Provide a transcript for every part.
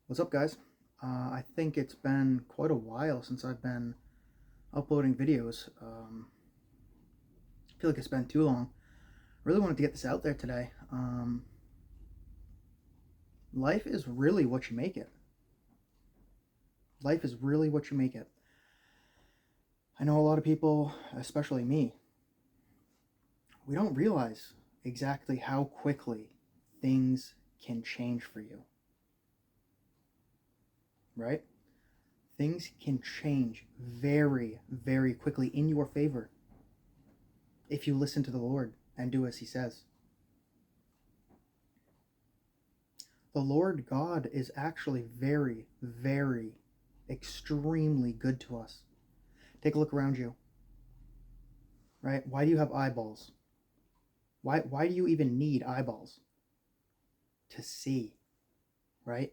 What's up, guys? I think it's been quite a while since I've been uploading videos. I feel like it's been too long. I really wanted to get this out there today. Life is really what you make it. Life is really what you make it. I know a lot of people, especially me, we don't realize exactly how quickly things can change for you, right? Things can change very, very quickly in your favor if you listen to the Lord and do as He says. The Lord God is actually very, very, extremely good to us. Take a look around you, right? Why do you have eyeballs? Why do you even need eyeballs? To see, right?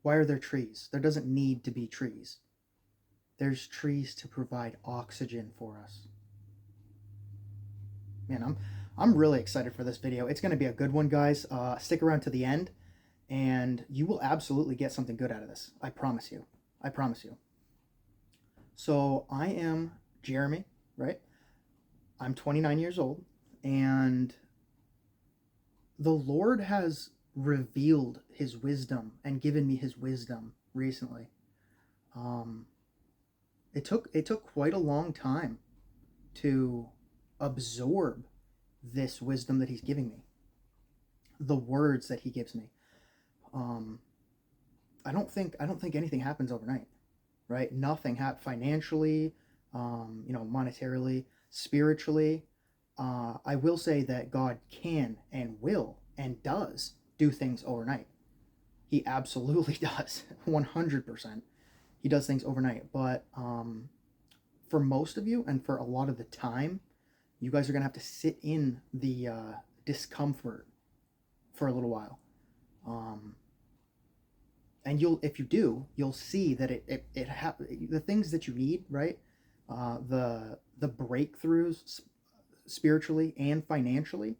Why are there trees? There doesn't need to be trees. There's trees to provide oxygen for us. Man, I'm really excited for this video. It's going to be a good one, guys. Stick around to the end, and you will absolutely get something good out of this. I promise you. I promise you. So I am Jeremy, right? I'm 29 years old, and the Lord has revealed His wisdom and given me His wisdom recently. Um, it took quite a long time to absorb this wisdom that He's giving me, the words that He gives me. Um, I don't think anything happens overnight, right? Nothing financially, monetarily, spiritually. I will say that God can and will and does do things overnight. He absolutely does, 100%. He does things overnight. But for most of you, and for a lot of the time, you guys are gonna have to sit in the discomfort for a little while. Um, and if you do, you'll see that the things that you need, right? The breakthroughs spiritually and financially,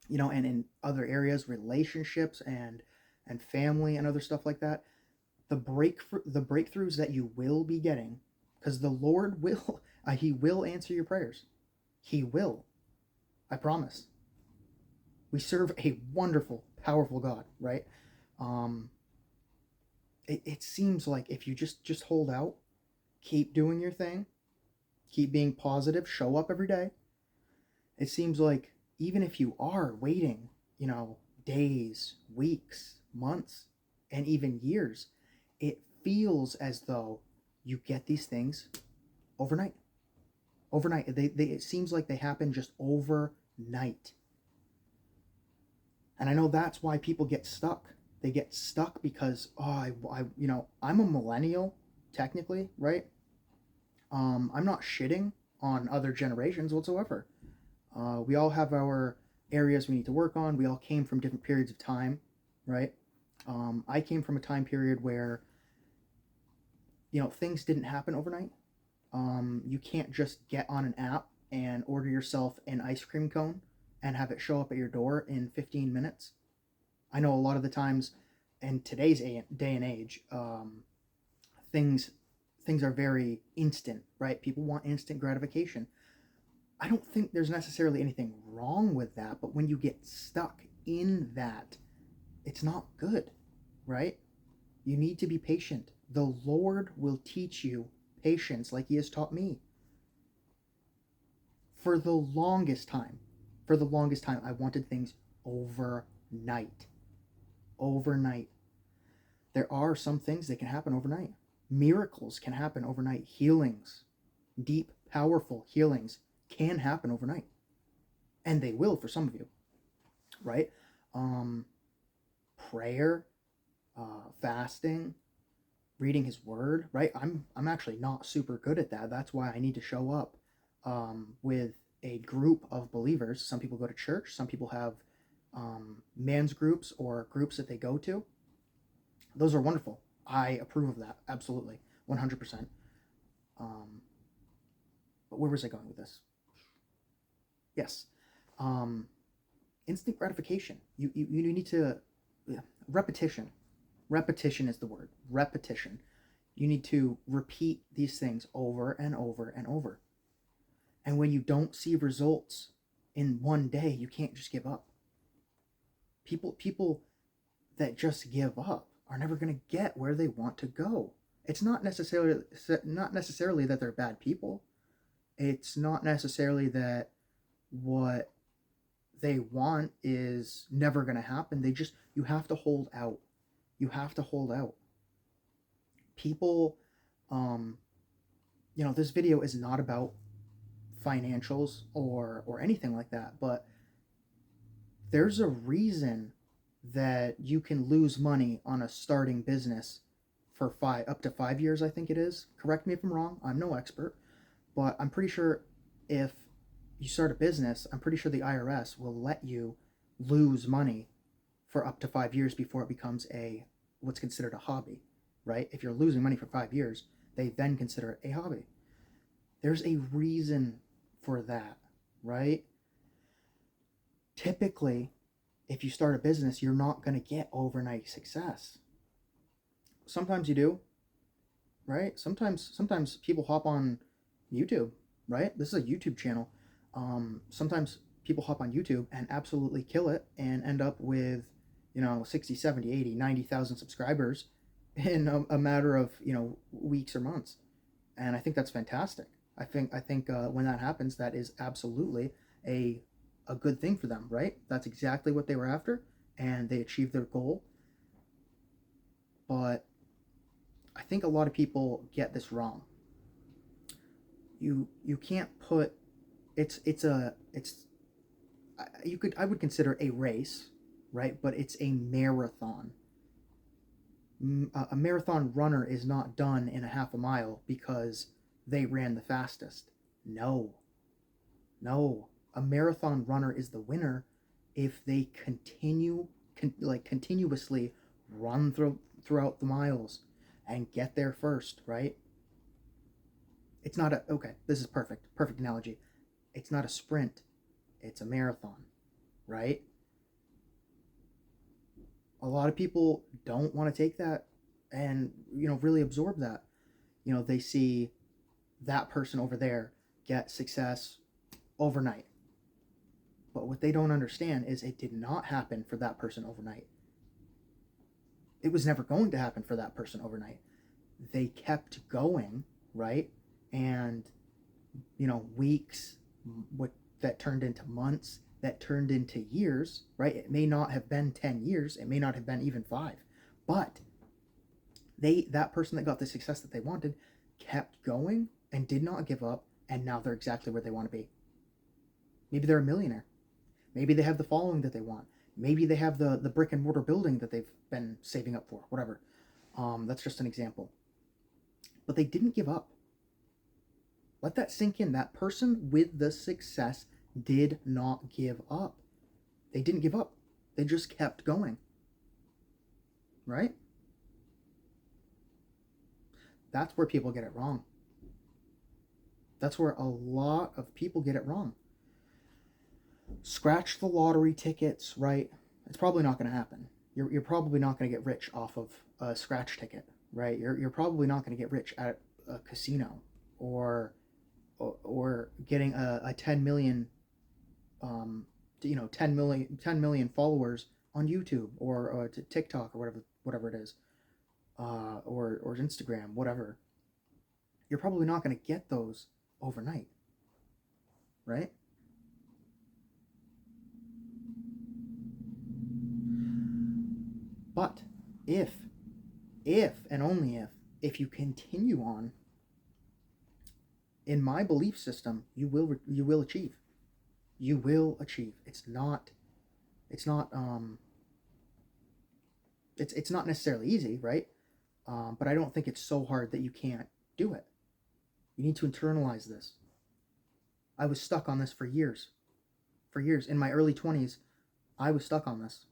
and in other areas, relationships and family and other stuff like that. The breakthroughs that you will be getting, because the Lord will, He will answer your prayers. He will. I promise. We serve a wonderful, powerful God, right? Um, it seems like if you just hold out, keep doing your thing, keep being positive, show up every day. It seems like even if you are waiting, days, weeks, months, and even years, it feels as though you get these things overnight. Overnight. It seems like they happen just overnight. And I know that's why people get stuck. They get stuck because, I'm a millennial, technically, right? I'm not shitting on other generations whatsoever. We all have our areas we need to work on. We all came from different periods of time, right? I came from a time period where, things didn't happen overnight. You can't just get on an app and order yourself an ice cream cone and have it show up at your door in 15 minutes. I know a lot of the times in today's day and age, things things are very instant, right? People want instant gratification. I don't think there's necessarily anything wrong with that, but when you get stuck in that, it's not good, right? You need to be patient. The Lord will teach you patience like He has taught me. For the longest time, I wanted things overnight. Overnight. There are some things that can happen overnight. Miracles can happen overnight. Healings, deep, powerful healings can happen overnight. And they will for some of you, right? Um, Prayer, fasting, reading His Word, right? I'm actually not super good at that. That's why I need to show up with a group of believers. Some people go to church. Some people have men's groups or groups that they go to. Those are wonderful. I approve of that. Absolutely. 100%. Um, but where was I going with this? Yes. Um, Instant gratification. You need to repetition. Repetition is the word. Repetition. You need to repeat these things over and over and over. And when you don't see results in one day, you can't just give up. People that just give up are never going to get where they want to go. It's not necessarily that they're bad people. It's not necessarily that what they want is never going to happen. You have to hold out. You have to hold out. People, this video is not about financials or anything like that, but there's a reason that you can lose money on a starting business for up to 5 years, I think it is. Correct me if I'm wrong. I'm no expert, but I'm pretty sure if you start a business, I'm pretty sure the IRS will let you lose money for up to 5 years before it becomes what's considered a hobby, right? If you're losing money for 5 years, they then consider it a hobby. There's a reason for that, right? Typically, if you start a business, you're not going to get overnight success. Sometimes you do, right? Sometimes people hop on YouTube, right? This is a YouTube channel. Sometimes people hop on YouTube and absolutely kill it and end up with, 60, 70, 80, 90,000 subscribers in a matter of, weeks or months. And I think that's fantastic. I think when that happens, that is absolutely a good thing for them, right? That's exactly what they were after, and they achieved their goal. But I think a lot of people get this wrong. You can't put I would consider a race, right? But it's a marathon. A marathon runner is not done in a half a mile because they ran the fastest. No. A marathon runner is the winner if they continuously run throughout the miles and get there first, right? It's not this is perfect analogy. It's not a sprint, it's a marathon, right? A lot of people don't want to take that and, really absorb that. They see that person over there get success overnight. But what they don't understand is it did not happen for that person overnight. It was never going to happen for that person overnight. They kept going, right? And, weeks that turned into months, that turned into years, right? It may not have been 10 years. It may not have been even 5. But that person that got the success that they wanted kept going and did not give up, and now they're exactly where they want to be. Maybe they're a millionaire. Maybe they have the following that they want. Maybe they have the brick and mortar building that they've been saving up for, whatever. That's just an example. But they didn't give up. Let that sink in. That person with the success did not give up. They didn't give up. They just kept going. Right? That's where people get it wrong. That's where a lot of people get it wrong. Scratch the lottery tickets, right? It's probably not going to happen. You're probably not going to get rich off of a scratch ticket, right? You're probably not going to get rich at a casino or getting a 10 million 10 million followers on YouTube or TikTok or whatever it is, or Instagram, whatever. You're probably not going to get those overnight, right? But if and only if you continue on, in my belief system, you will achieve. You will achieve. It's not necessarily easy, right? But I don't think it's so hard that you can't do it. You need to internalize this. I was stuck on this for years. In my early 20s, I was stuck on this.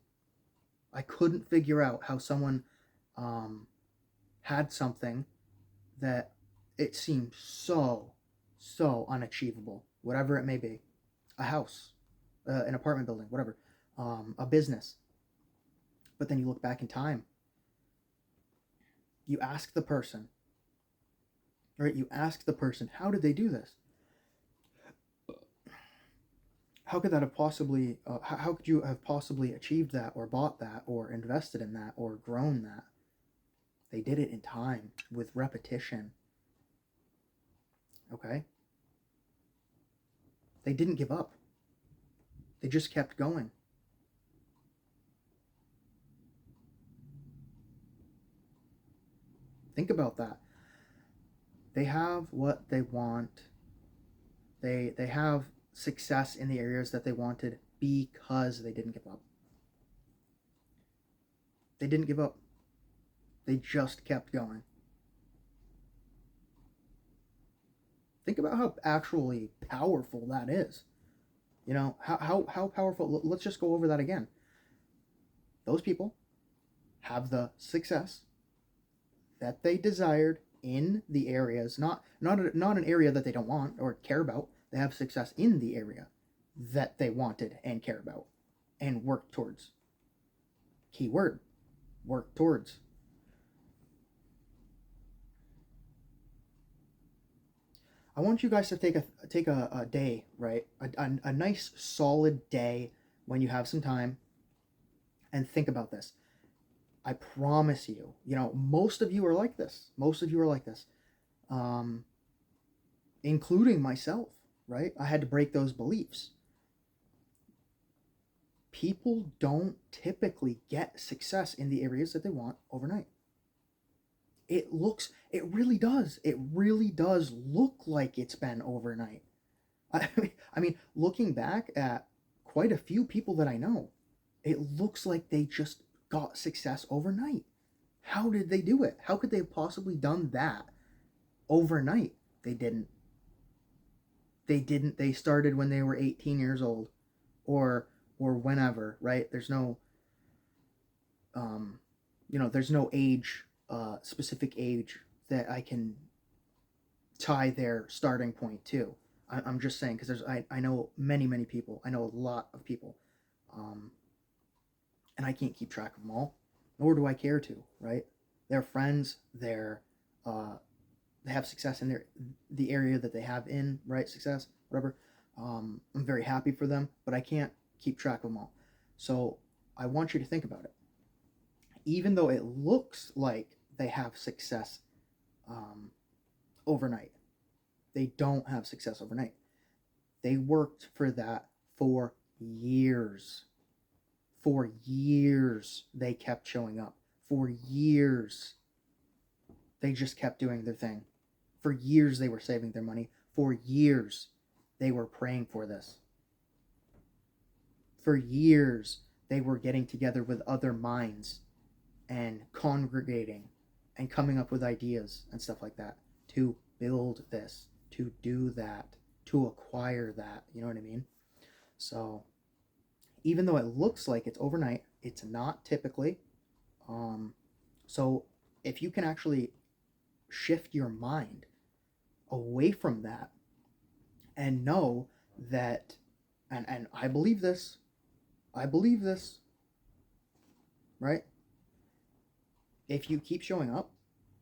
I couldn't figure out how someone had something that it seemed so unachievable, whatever it may be. A house, an apartment building, whatever, a business. But then you look back in time, you ask the person, right? You ask the person, how did they do this? How could that have possibly, how could you have possibly achieved that or bought that or invested in that or grown that? They did it in time with repetition. Okay? They didn't give up. They just kept going. Think about that. They have what they want. They have success in the areas that they wanted because they didn't give up. They didn't give up. They just kept going. Think about how actually powerful that is. You know, how powerful. Let's just go over that again. Those people have the success that they desired in the areas, not an area that they don't want or care about. They have success in the area that they wanted and care about and work towards. Keyword, work towards. I want you guys to take a day, right? A nice solid day when you have some time and think about this. I promise you, you know, most of you are like this. Most of you are like this. Including myself, right? I had to break those beliefs. People don't typically get success in the areas that they want overnight. It really does look like it's been overnight. I mean, looking back at quite a few people that I know, it looks like they just got success overnight. How did they do it? How could they have possibly done that overnight? They didn't. They started when they were 18 years old or whenever, right? There's no there's no age, specific age that I can tie their starting point to. I'm just saying because I know many people. I know a lot of people, and I can't keep track of them all, nor do I care to. Right? They're friends. They have success in the area that they have in, right? Success, whatever. I'm very happy for them, but I can't keep track of them all. So I want you to think about it. Even though it looks like they have success overnight, they don't have success overnight. They worked for that for years. For years, they kept showing up. For years, they just kept doing their thing. For years, they were saving their money. For years, they were praying for this. For years, they were getting together with other minds and congregating and coming up with ideas and stuff like that to build this, to do that, to acquire that. You know what I mean? So even though it looks like it's overnight, it's not typically. So if you can actually shift your mind away from that and know that, and I believe this, right? If you keep showing up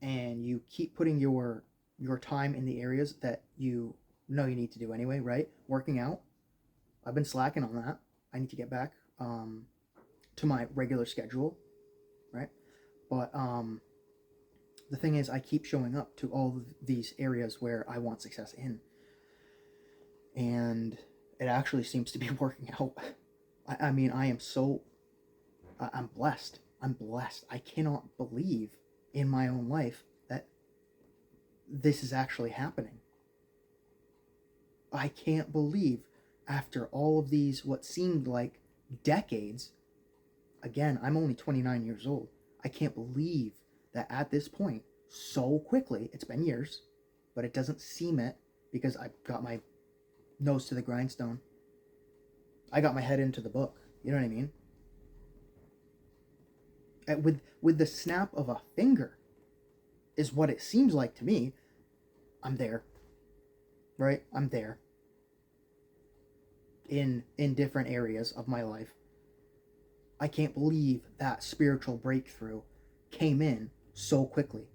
and you keep putting your time in the areas that you know you need to do anyway, right? Working out. I've been slacking on that. I need to get back to my regular schedule, right? But the thing is, I keep showing up to all of these areas where I want success in, and it actually seems to be working out. I mean, I'm blessed. I'm blessed. I cannot believe in my own life that this is actually happening. I can't believe after all of these, what seemed like decades, again, I'm only 29 years old. I can't believe that at this point, so quickly, it's been years, but it doesn't seem it because I've got my nose to the grindstone. I got my head into the book. You know what I mean? With the snap of a finger is what it seems like to me. I'm there. Right? I'm there. In different areas of my life. I can't believe that spiritual breakthrough came in so quickly.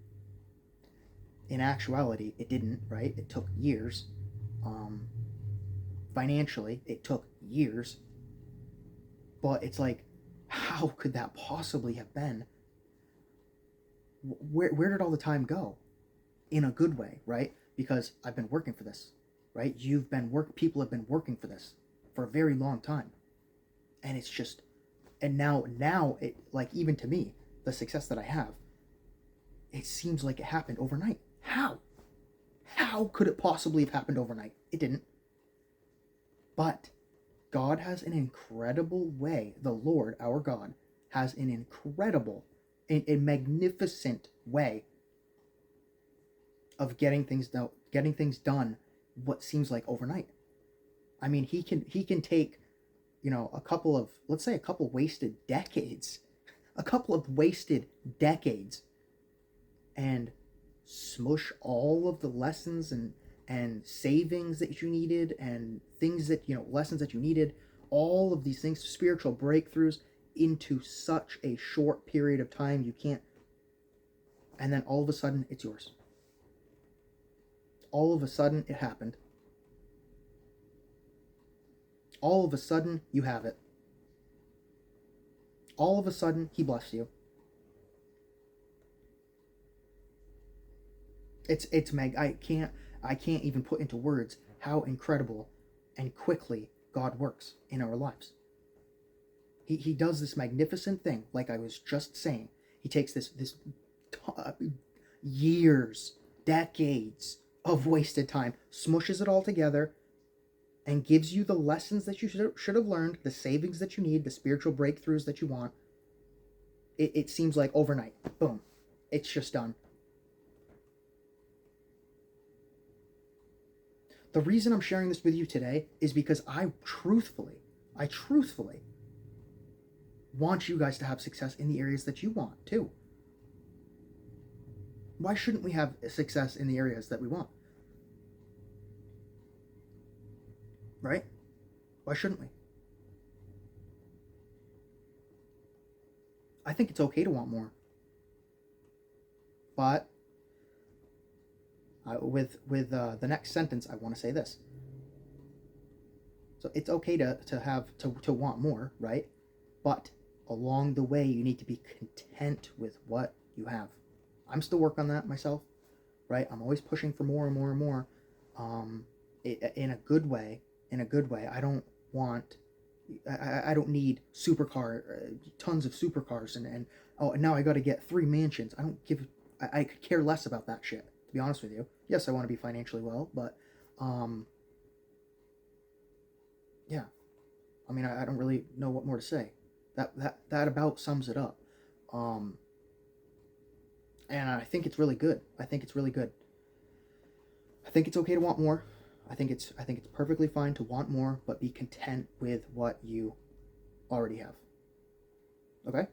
In actuality, it didn't, right? It took years. Um, Financially, it took years. But it's like, how could that possibly have been? Where did all the time go? In a good way, right? Because I've been working for this, right? People have been working for this for a very long time. And it's just, and now it, like, even to me, the success that I have, it seems like it happened overnight. How could it possibly have happened overnight? It didn't. But God has an incredible way. The Lord, our God, has an incredible, a magnificent way of getting things done what seems like overnight. I mean, he can take, let's say a couple wasted decades, and smush all of the lessons and savings that you needed, and things that, lessons that you needed, all of these things, spiritual breakthroughs, into such a short period of time. You can't, and then all of a sudden it's yours. All of a sudden it happened. All of a sudden you have it. All of a sudden he blessed you. I can't even put into words how incredible and quickly God works in our lives. He does this magnificent thing, like I was just saying. He takes this years, decades of wasted time, smushes it all together, and gives you the lessons that you should have learned, the savings that you need, the spiritual breakthroughs that you want. It seems like overnight. Boom. It's just done. The reason I'm sharing this with you today is because I truthfully want you guys to have success in the areas that you want too. Why shouldn't we have success in the areas that we want? Right? Why shouldn't we? I think it's okay to want more. But with the next sentence, I want to say this. So it's okay to want more, right? But along the way, you need to be content with what you have. I'm still working on that myself, right? I'm always pushing for more and more and more. In a good way. I don't want. I don't need tons of supercars, and now I got to get 3 mansions. I could care less about that shit, to be honest with you. Yes, I want to be financially well, but yeah. I mean, I don't really know what more to say. That about sums it up. And I think it's really good. I think it's okay to want more. I think it's perfectly fine to want more, but be content with what you already have. Okay?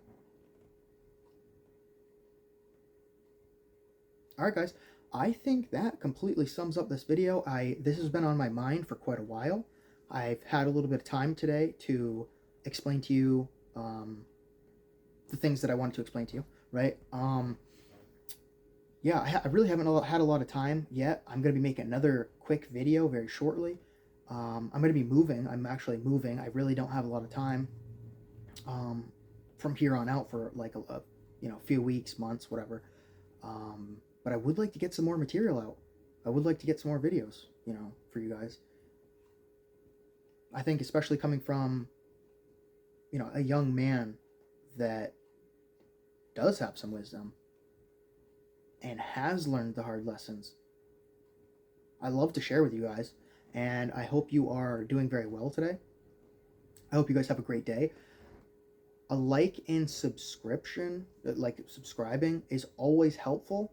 Alright guys, I think that completely sums up this video. This has been on my mind for quite a while. I've had a little bit of time today to explain to you the things that I wanted to explain to you, right? Yeah, I really haven't had a lot of time yet. I'm going to be making another quick video very shortly. I'm going to be moving. I'm actually moving. I really don't have a lot of time from here on out for like a few weeks, months, whatever. But I would like to get some more material out. I would like to get some more videos, for you guys. I think especially coming from, a young man that does have some wisdom and has learned the hard lessons. I love to share with you guys, and I hope you are doing very well today. I hope you guys have a great day. A like and subscribing is always helpful.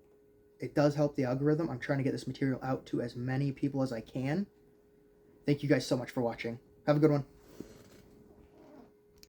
It does help the algorithm. I'm trying to get this material out to as many people as I can. Thank you guys so much for watching. Have a good one.